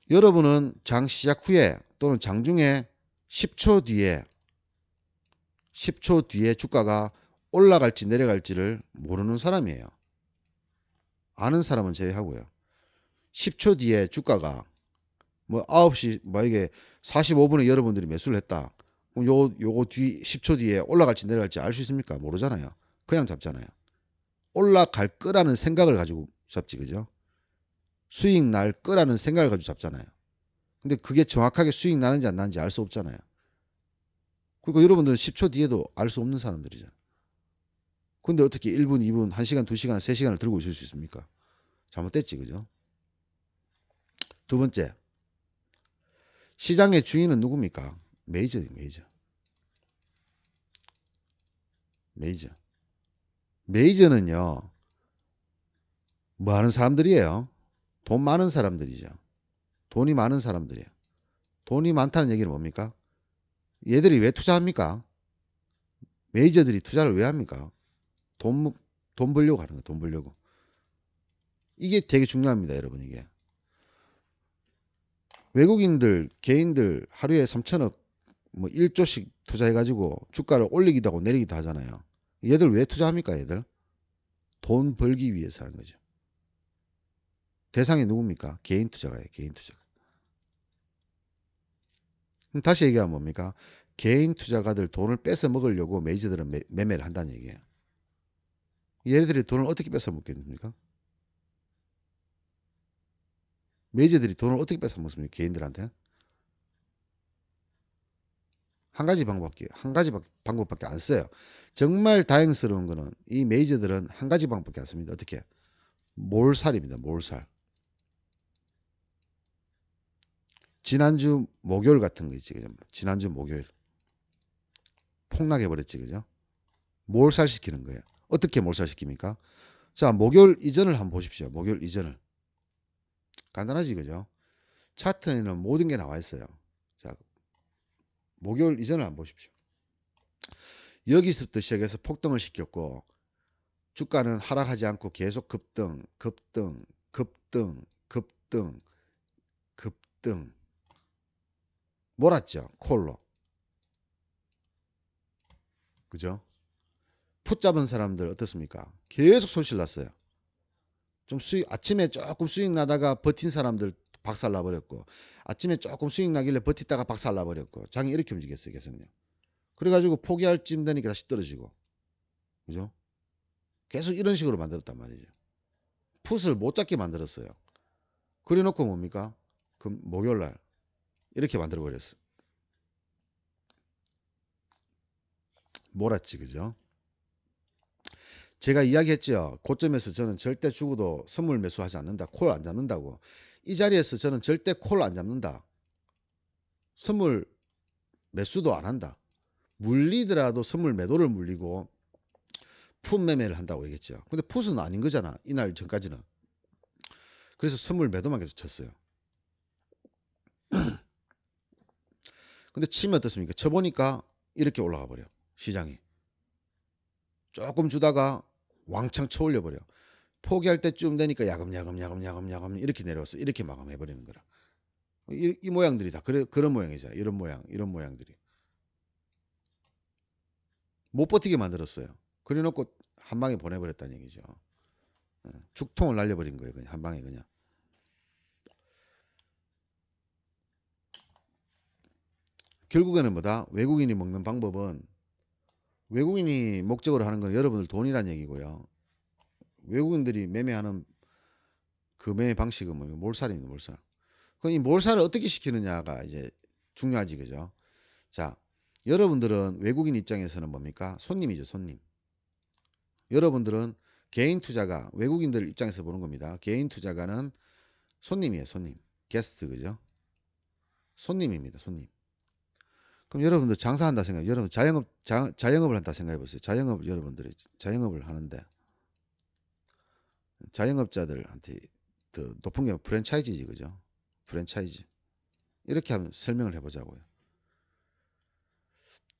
여러분은 장 시작 후에 또는 장중에 10초 뒤에 10초 뒤에 주가가 올라갈지 내려갈지를 모르는 사람이에요. 아는 사람은 제외하고요. 10초 뒤에 주가가 뭐 9시 뭐 이게 45분에 여러분들이 매수를 했다. 그럼 요거 뒤 10초 뒤에 올라갈지 내려갈지 알 수 있습니까? 모르잖아요. 그냥 잡잖아요. 올라갈 거라는 생각을 가지고 잡지, 그죠? 수익 날 거라는 생각을 가지고 잡잖아요. 근데 그게 정확하게 수익 나는지 안 나는지 알 수 없잖아요. 그러니까 여러분들은 10초 뒤에도 알 수 없는 사람들이잖아요. 근데 어떻게 1분, 2분, 1시간, 2시간, 3시간을 들고 있을 수 있습니까? 잘못됐지, 그죠? 두 번째, 시장의 주인은 누굽니까? 메이저죠, 메이저. 메이저는요, 뭐 하는 사람들이에요? 돈 많은 사람들이죠. 돈이 많은 사람들이에요. 돈이 많다는 얘기는 뭡니까? 얘들이 왜 투자합니까? 메이저들이 투자를 왜 합니까? 돈, 돈 벌려고 하는 거예요, 돈 벌려고. 이게 되게 중요합니다, 여러분, 이게. 외국인들, 개인들 하루에 3천억, 뭐 1조씩 투자해가지고 주가를 올리기도 하고 내리기도 하잖아요. 얘들 왜 투자합니까, 얘들? 돈 벌기 위해서 하는 거죠. 대상이 누굽니까? 개인 투자가예요, 개인 투자. 그럼 다시 얘기하면 뭡니까? 개인 투자가들 돈을 뺏어 먹으려고 메이저들은 매매를 한다는 얘기예요. 얘네들이 돈을 어떻게 뺏어 먹겠습니까? 메이저들이 돈을 어떻게 뺏어 먹습니까? 개인들한테? 한 가지 방법밖에 안 써요. 정말 다행스러운 거는 이 메이저들은 한 가지 방법밖에 안 씁니다. 어떻게? 몰살입니다. 몰살. 지난주 목요일 같은 거 있지, 그죠? 지난주 목요일. 폭락해버렸지, 그죠? 몰살시키는 거예요. 어떻게 몰살시킵니까? 자, 목요일 이전을 한번 보십시오. 목요일 이전을. 간단하지, 그죠? 차트에는 모든 게 나와 있어요. 자, 목요일 이전을 한번 보십시오. 여기서부터 시작해서 폭등을 시켰고, 주가는 하락하지 않고 계속 급등, 급등, 급등, 급등, 급등. 몰았죠, 콜로. 그죠? 풋 잡은 사람들 어떻습니까? 계속 손실 났어요. 좀 수익, 아침에 조금 수익 나다가 버틴 사람들 박살 나버렸고, 아침에 조금 수익 나길래 버티다가 박살 나버렸고, 장이 이렇게 움직였어요, 계속요. 그래가지고 포기할 쯤 되니까 다시 떨어지고, 그죠? 계속 이런 식으로 만들었단 말이죠. 풋을 못 잡게 만들었어요. 그래 놓고 뭡니까? 그 목요일날 이렇게 만들어 버렸어. 몰았지, 그죠? 제가 이야기했죠. 고점에서 저는 절대 죽어도 선물 매수하지 않는다. 콜 안 잡는다고. 이 자리에서 저는 절대 콜 안 잡는다. 선물 매수도 안 한다. 물리더라도 선물 매도를 물리고 풋 매매를 한다고 얘기했죠. 근데 풋은 아닌 거잖아. 이날 전까지는. 그래서 선물 매도만 계속 쳤어요. 근데 치면 어떻습니까? 쳐보니까 이렇게 올라가 버려. 시장이. 조금 주다가 왕창 쳐 올려 버려. 포기할 때쯤 되니까 야금야금 이렇게 내려와서 이렇게 마감해 버리는 거라. 이 모양들이 다 그런 모양이잖아. 이런 모양, 이런 모양들이. 못 버티게 만들었어요. 그래 놓고 한 방에 보내버렸다는 얘기죠. 죽통을 날려버린 거예요. 그냥 한 방에 그냥. 결국에는 뭐다? 외국인이 먹는 방법은 외국인이 목적으로 하는 건 여러분들 돈이란 얘기고요. 외국인들이 매매하는 그 매매 방식은 뭐 몰살입니다. 몰살. 그럼 이 몰살을 어떻게 시키느냐가 이제 중요하지, 그죠? 자, 여러분들은 외국인 입장에서는 뭡니까? 손님이죠, 손님. 여러분들은 개인 투자가 외국인들 입장에서 보는 겁니다. 개인 투자가는 손님이에요, 손님. 게스트, 그죠? 손님입니다, 손님. 그럼 여러분들 장사한다 생각, 여러분 자영업을 한다 생각해 보세요. 여러분들이 자영업을 하는데 자영업자들한테 더 높은 게 프랜차이즈지, 그죠? 프랜차이즈. 이렇게 한번 설명을 해보자고요.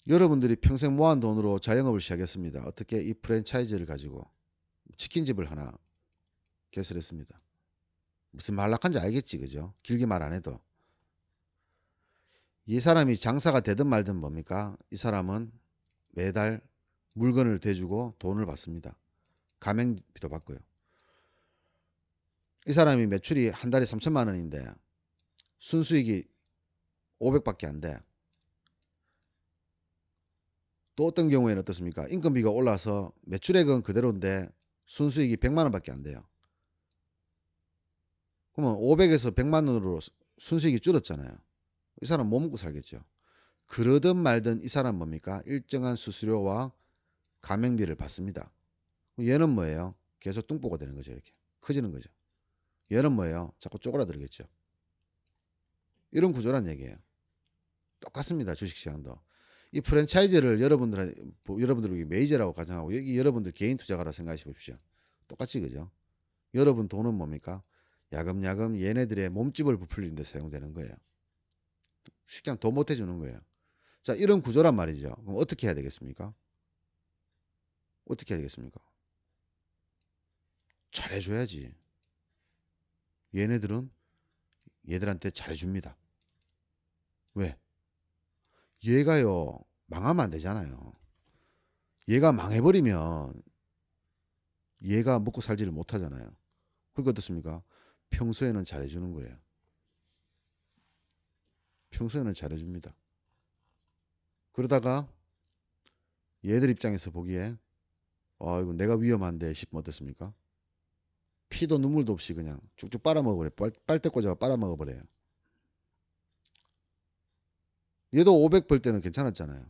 여러분들이 평생 모은 돈으로 자영업을 시작했습니다. 어떻게 이 프랜차이즈를 가지고 치킨집을 하나 개설했습니다. 무슨 말락한지 알겠지, 그죠? 길게 말 안 해도. 이 사람이 장사가 되든 말든 뭡니까? 이 사람은 매달 물건을 대주고 돈을 받습니다. 가맹비도 받고요. 이 사람이 매출이 한 달에 3천만 원인데 순수익이 500밖에 안 돼. 또 어떤 경우에는 어떻습니까? 인건비가 올라서 매출액은 그대로인데 순수익이 100만 원밖에 안 돼요. 그러면 500에서 100만 원으로 순수익이 줄었잖아요. 이 사람 못 먹고 살겠죠. 그러든 말든 이 사람 뭡니까? 일정한 수수료와 가맹비를 받습니다. 얘는 뭐예요? 계속 뚱보가 되는 거죠. 이렇게 커지는 거죠. 얘는 뭐예요? 자꾸 쪼그라들겠죠. 이런 구조란 얘기예요. 똑같습니다. 주식시장도. 이 프랜차이즈를 여러분들이 메이저라고 가정하고 여기 여러분들 개인 투자가라 생각해 보십시오. 똑같이, 그죠? 여러분 돈은 뭡니까? 야금야금 얘네들의 몸집을 부풀리는 데 사용되는 거예요. 쉽게 하면 돈 못 해주는 거예요. 자, 이런 구조란 말이죠. 그럼 어떻게 해야 되겠습니까? 어떻게 해야 되겠습니까? 잘해줘야지. 얘네들은 얘들한테 잘해줍니다. 왜? 얘가요, 망하면 안 되잖아요. 얘가 망해버리면 얘가 먹고 살지를 못하잖아요. 그러니까 어떻습니까? 평소에는 잘해주는 거예요. 평소에는 잘해줍니다. 그러다가 얘들 입장에서 보기에 이거 내가 위험한데 싶으면 어떻습니까? 피도 눈물도 없이 그냥 쭉쭉 빨아먹어버려요. 빨대 꽂아서 빨아먹어버려요. 얘도 500 벌 때는 괜찮았잖아요.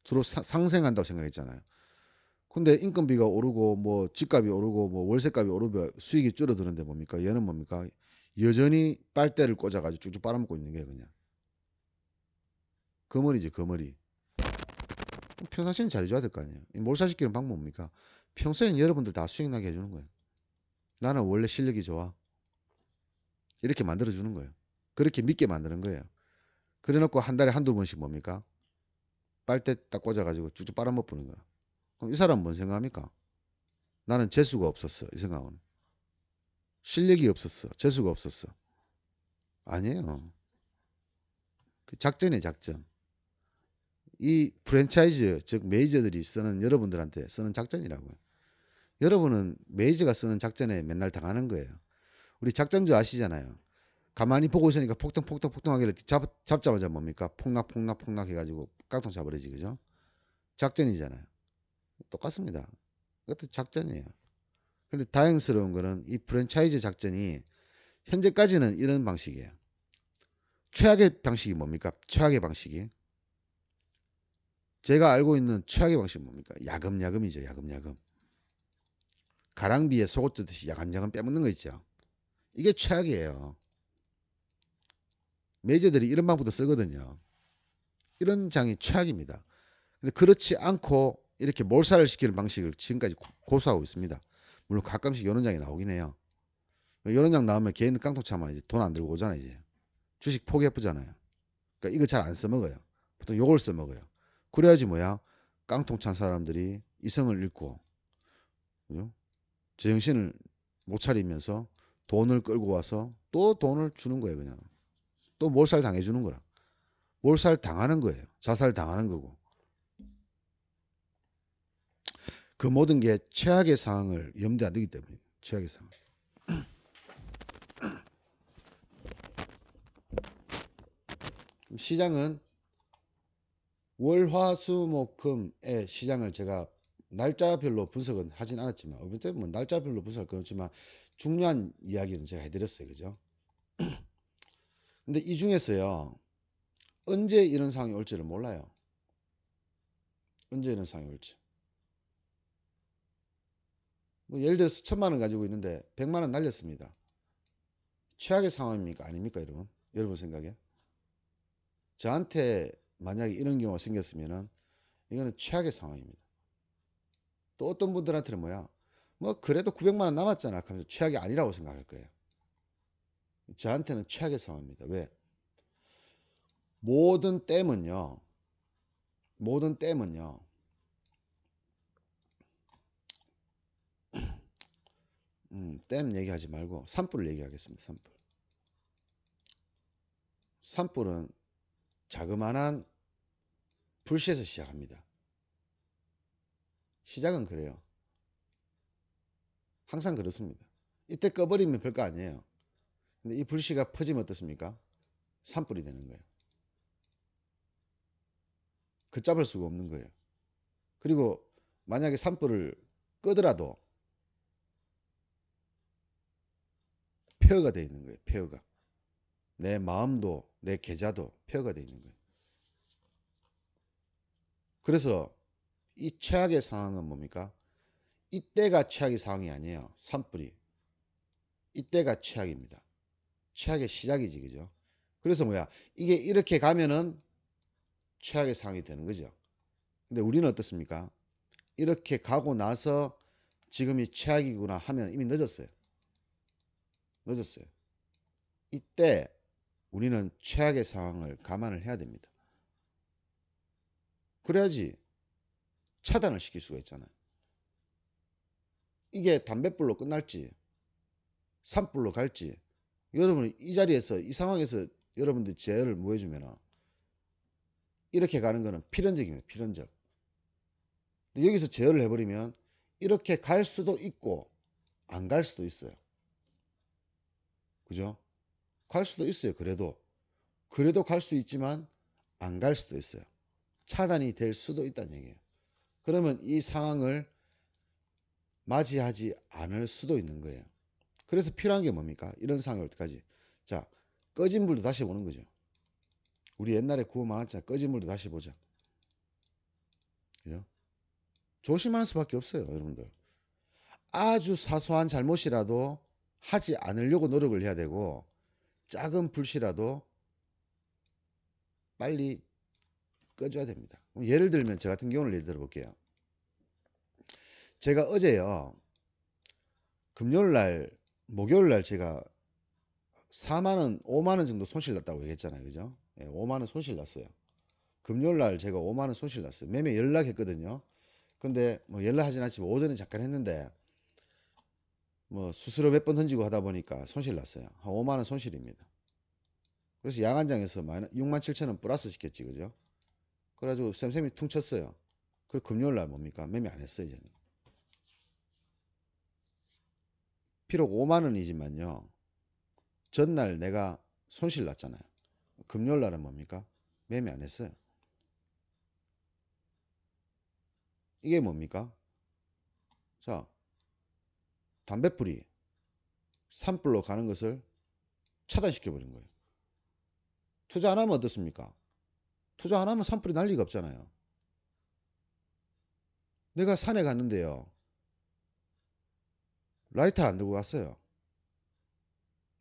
서로 상생한다고 생각했잖아요. 근데 인건비가 오르고 뭐 집값이 오르고 뭐 월세값이 오르고 수익이 줄어드는데 뭡니까? 얘는 뭡니까? 여전히 빨대를 꽂아가지고 쭉쭉 빨아먹고 있는 게 그냥 거머리지 거머리. 평상시엔 잘해줘야 될 거 아니에요. 몰살시키는 방법 뭡니까? 평소엔 여러분들 다 수익 나게 해주는 거예요. 나는 원래 실력이 좋아. 이렇게 만들어주는 거예요. 그렇게 믿게 만드는 거예요. 그래 놓고 한 달에 한두 번씩 뭡니까? 빨대 딱 꽂아가지고 쭉쭉 빨아먹는 거야. 그럼 이 사람은 뭔 생각합니까? 나는 재수가 없었어. 이 생각은. 실력이 없었어. 재수가 없었어. 아니에요. 그 작전이에요, 작전. 이 프랜차이즈, 즉 메이저들이 쓰는 여러분들한테 쓰는 작전이라고요. 여러분은 메이저가 쓰는 작전에 맨날 당하는 거예요. 우리 작전주 아시잖아요. 가만히 보고 있으니까 폭등폭등 하길래 잡자마자 뭡니까? 폭락 해가지고 깡통 잡아버리지, 그죠? 작전이잖아요. 똑같습니다. 그것도 작전이에요. 근데 다행스러운 거는 이 프랜차이즈 작전이 현재까지는 이런 방식이에요. 최악의 방식이 뭡니까? 최악의 방식이. 제가 알고 있는 최악의 방식이 뭡니까? 야금야금이죠, 야금야금. 가랑비에 속옷 젖듯이 야금야금 빼먹는 거 있죠. 이게 최악이에요. 메이저들이 이런 방법도 쓰거든요. 이런 장이 최악입니다. 근데 그렇지 않고 이렇게 몰살을 시키는 방식을 지금까지 고수하고 있습니다. 물론 가끔씩 이런 장이 나오긴 해요. 이런 장 나오면 개인 깡통 차면 이제 돈 안 들고 오잖아요, 이제. 주식 포기해보잖아요. 그러니까 이거 잘 안 써먹어요. 보통 요걸 써먹어요. 그래야지 뭐야? 깡통 찬 사람들이 이성을 잃고, 그죠? 제정신을 못 차리면서 돈을 끌고 와서 또 돈을 주는 거예요, 그냥. 또 몰살 당해주는 거라. 몰살 당하는 거예요. 자살 당하는 거고. 그 모든 게 최악의 상황을 염두에 안 두기 때문에 최악의 상황. 시장은 월화수목금의 시장을 제가 날짜별로 분석은 하진 않았지만 어쨌든 뭐 날짜별로 분석할 건 없지만 중요한 이야기는 제가 해드렸어요, 그죠? 근데 이 중에서요, 언제 이런 상황이 올지를 몰라요. 언제 이런 상황이 올지. 뭐 예를 들어서 1,000만 원 가지고 있는데 100만 원 날렸습니다. 최악의 상황입니까? 아닙니까, 여러분? 여러분 생각에? 저한테 만약에 이런 경우가 생겼으면은 이거는 최악의 상황입니다. 또 어떤 분들한테는 뭐야? 뭐 그래도 900만 원 남았잖아 하면서 최악이 아니라고 생각할 거예요. 저한테는 최악의 상황입니다. 왜? 모든 댐은요. 모든 댐은요. 댐 얘기하지 말고 산불을 얘기하겠습니다. 산불. 산불은 자그마한 불씨에서 시작합니다. 시작은 그래요. 항상 그렇습니다. 이때 꺼버리면 별거 아니에요. 근데 이 불씨가 퍼지면 어떻습니까? 산불이 되는 거예요. 걷잡을 수가 없는 거예요. 그리고 만약에 산불을 끄더라도 폐허가 되어 있는 거예요. 폐허가. 내 마음도 내 계좌도 폐허가 되어 있는 거예요. 그래서 이 최악의 상황은 뭡니까? 이때가 최악의 상황이 아니에요. 산불이. 이때가 최악입니다. 최악의 시작이지, 그죠? 그래서 뭐야? 이게 이렇게 가면은 최악의 상황이 되는 거죠. 근데 우리는 어떻습니까? 이렇게 가고 나서 지금이 최악이구나 하면 이미 늦었어요. 늦었어요. 이때 우리는 최악의 상황을 감안을 해야 됩니다. 그래야지 차단을 시킬 수가 있잖아요. 이게 담뱃불로 끝날지 산불로 갈지 여러분 이 자리에서 이 상황에서 여러분들이 제어를 뭐 해주면 이렇게 가는 거는 필연적입니다. 필연적. 여기서 제어를 해버리면 이렇게 갈 수도 있고 안 갈 수도 있어요. 그죠? 갈 수도 있어요. 그래도 갈 수 있지만 안 갈 수도 있어요. 차단이 될 수도 있다는 얘기예요. 그러면 이 상황을 맞이하지 않을 수도 있는 거예요. 그래서 필요한 게 뭡니까? 이런 상황이 어떡하지? 자, 꺼진 불도 다시 보는 거죠. 우리 옛날에 구호 많았잖아. 꺼진 불도 다시 보자. 그죠? 조심하는 수밖에 없어요, 여러분들. 아주 사소한 잘못이라도 하지 않으려고 노력을 해야 되고, 작은 불씨라도 빨리 꺼줘야 됩니다. 예를 들면 저 같은 경우를 예를 들어 볼게요. 제가 어제요, 금요일 날, 목요일 날 제가 4만 원, 5만 원 정도 손실 났다고 얘기했잖아요. 그죠? 예, 5만 원 손실 났어요. 금요일 날 제가 5만 원 손실 났어요. 매매 연락했거든요. 근데 뭐 연락하진 않지만 오전에 잠깐 했는데 뭐 수수료 몇 번 던지고 하다 보니까 손실 났어요. 한 5만 원 손실입니다. 그래서 야간장에서 6만 7천 원 플러스 시켰지. 그죠? 그래가지고 쌤쌤이 퉁쳤어요. 그리고 금요일 날 뭡니까? 매매 안 했어요. 이제는. 비록 5만 원이지만요. 전날 내가 손실 났잖아요. 금요일 날은 뭡니까? 매매 안 했어요. 이게 뭡니까? 자, 담배풀이 산불로 가는 것을 차단시켜버린 거예요. 투자 안 하면 어떻습니까? 투자 안 하면 산불이 날 리가 없잖아요. 내가 산에 갔는데요. 라이터를 안 들고 갔어요.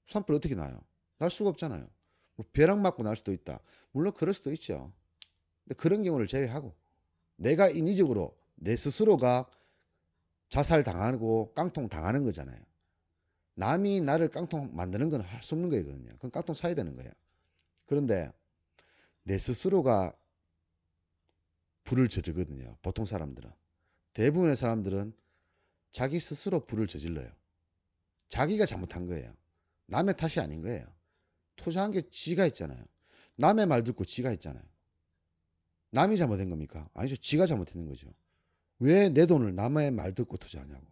산불 어떻게 나요? 날 수가 없잖아요. 뭐 벼락 맞고 날 수도 있다. 물론 그럴 수도 있죠. 근데 그런 경우를 제외하고 내가 인위적으로 내 스스로가 자살 당하고 깡통 당하는 거잖아요. 남이 나를 깡통 만드는 건 할 수 없는 거거든요. 그건 깡통 사야 되는 거예요. 그런데 내 스스로가 불을 저르거든요. 보통 사람들은. 대부분의 사람들은 자기 스스로 불을 저질러요. 자기가 잘못한 거예요. 남의 탓이 아닌 거예요. 투자한 게 지가 있잖아요. 남의 말 듣고 지가 있잖아요. 남이 잘못한 겁니까? 아니죠. 지가 잘못했는 거죠. 왜 내 돈을 남의 말 듣고 투자하냐고.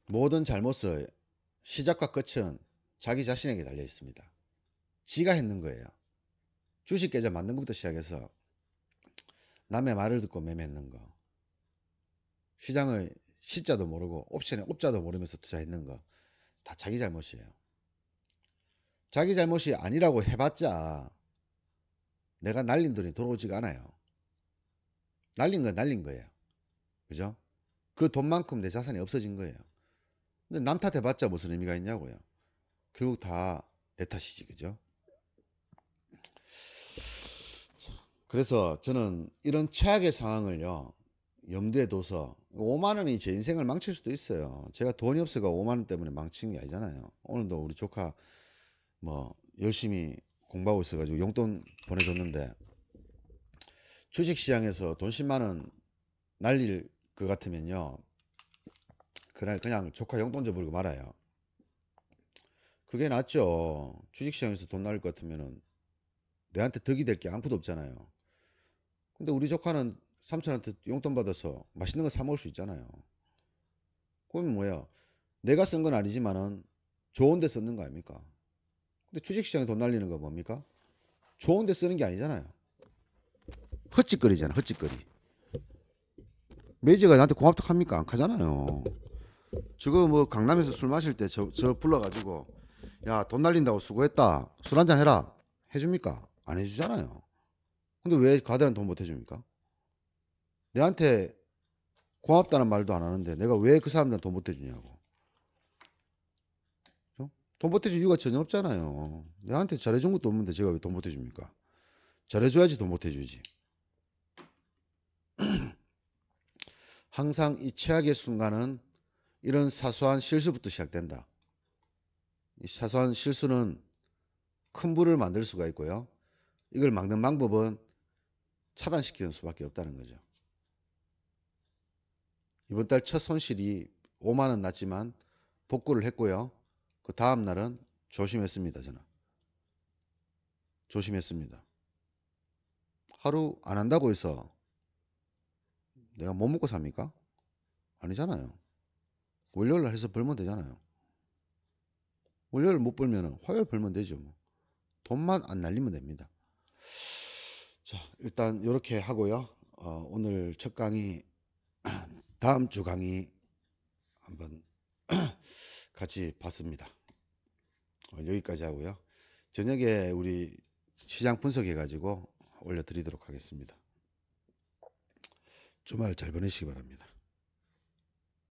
모든 잘못의 시작과 끝은 자기 자신에게 달려 있습니다. 지가 했는 거예요. 주식 계좌 만든 것부터 시작해서 남의 말을 듣고 매매했는 거. 시장의 시자도 모르고 옵션의 옵자도 모르면서 투자했는 거. 다 자기 잘못이에요. 자기 잘못이 아니라고 해봤자 내가 날린 돈이 돌아오지가 않아요. 날린 건 날린 거예요. 그죠? 그 돈만큼 내 자산이 없어진 거예요. 근데 남 탓해봤자 무슨 의미가 있냐고요. 결국 다 내 탓이지. 그죠? 그래서 저는 이런 최악의 상황을요. 염두에 둬서 5만 원이 제 인생을 망칠 수도 있어요. 제가 돈이 없어가 5만 원 때문에 망친 게 아니잖아요. 오늘도 우리 조카 뭐 열심히 공부하고 있어가지고 용돈 보내줬는데 주식시장에서 돈 10만 원 날릴 것 같으면요. 그날 그냥 조카 용돈 줘버리고 말아요. 그게 낫죠. 주식시장에서 돈 날릴 것 같으면은 내한테 덕이 될 게 아무것도 없잖아요. 근데 우리 조카는 삼촌한테 용돈 받아서 맛있는 거 사 먹을 수 있잖아요. 그건 뭐야? 내가 쓴 건 아니지만은 좋은 데 썼는 거 아닙니까? 근데 주식시장에 돈 날리는 거 뭡니까? 좋은 데 쓰는 게 아니잖아요. 헛짓거리잖아, 헛짓거리. 매니저가 나한테 고맙다 합니까? 안 하잖아요. 저거 뭐 강남에서 술 마실 때 저 불러가지고 야, 돈 날린다고 수고했다. 술 한잔 해라. 해줍니까? 안 해주잖아요. 근데 왜 가드는 돈 못 해줍니까? 내한테 고맙다는 말도 안 하는데 내가 왜 그 사람들한테 돈 못 해주냐고. 그죠? 돈 못 해줄 이유가 전혀 없잖아요. 내한테 잘해준 것도 없는데 제가 왜 돈 못 해줍니까? 잘해줘야지 돈 못 해주지. 항상 이 최악의 순간은 이런 사소한 실수부터 시작된다. 이 사소한 실수는 큰 불을 만들 수가 있고요. 이걸 막는 방법은 차단시키는 수밖에 없다는 거죠. 이번 달 첫 손실이 5만 원 났지만 복구를 했고요. 그 다음 날은 조심했습니다. 저는 조심했습니다. 하루 안 한다고 해서 내가 못 먹고 삽니까? 아니잖아요. 월요일 날 해서 벌면 되잖아요. 월요일 못 벌면 화요일 벌면 되죠. 뭐. 돈만 안 날리면 됩니다. 자, 일단 이렇게 하고요. 오늘 첫 강의, 다음 주 강의 한번 같이 봤습니다. 여기까지 하고요. 저녁에 우리 시장 분석해 가지고 올려드리도록 하겠습니다. 주말 잘 보내시기 바랍니다.